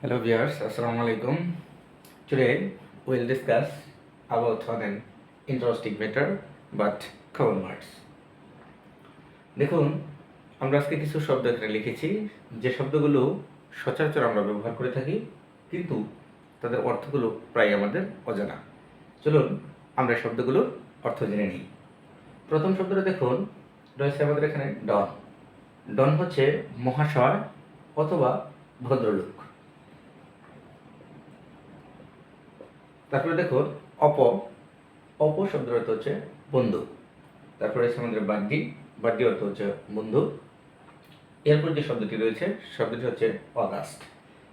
Hello viewers, Assalamu alaikum. Today we'll discuss about an interesting matter but common words. দেখুন, আমরা আজকে কিছু শব্দ এখানে লিখেছি যে শব্দগুলো সচরাচর আমরা ব্যবহার করে থাকি, কিন্তু তাদের অর্থগুলো প্রায় আমাদের অজানা। চলুন আমরা শব্দগুলোর অর্থ জেনে নিই। প্রথম শব্দটা দেখুন, রয়েছে আমাদের এখানে ডন। ডন হচ্ছে মহাশয় অথবা ভদ্রলোক। তারপরে দেখুন অপ। অপ শব্দের অর্থ হচ্ছে বন্ধু। তারপরে রয়েছে আমাদের বাড্ডি। বাড্ডি অর্থ হচ্ছে বন্ধু। এরপর যে শব্দটি রয়েছে, শব্দটি হচ্ছে অগাস্ট,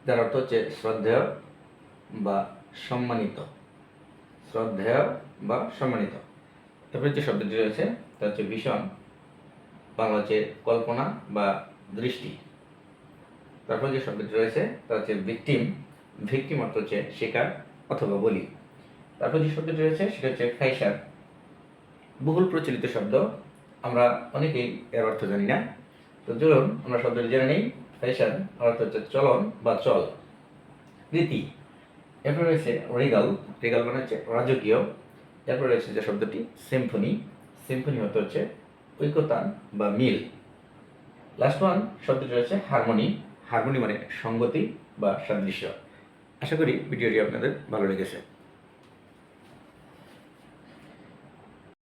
যার অর্থ হচ্ছে শ্রদ্ধেয় বা সম্মানিত। শ্রদ্ধেয় বা সম্মানিত। তারপরে যে শব্দটি রয়েছে তা হচ্ছে ভীষণ, বাংলা হচ্ছে কল্পনা বা দৃষ্টি। তারপর যে শব্দটি রয়েছে তা হচ্ছে ভিকটিম। ভিকটিম অর্থ হচ্ছে শিকার অথবা বলি। তারপর যে শব্দটি রয়েছে সেটা হচ্ছে ফ্যাশন। বহুল প্রচলিত শব্দ, আমরা অনেকেই এর অর্থ জানি না। তো চলুন আমরা শব্দটি জেনে নিই। ফ্যাশন অর্থ হচ্ছে চলন বা চল। রীতি। এরপর রয়েছে রিগাল। রিগাল মানে হচ্ছে রাজকীয়। এরপর রয়েছে যে শব্দটি সিম্ফনি। সিম্ফনি অর্থ হচ্ছে ঐকতান বা মিল। লাস্ট ওয়ান শব্দটি রয়েছে হারমোনি। হারমোনি মানে সঙ্গতি বা সাদৃশ্য। আশা করি ভিডিওটি আপনাদের ভালো লেগেছে।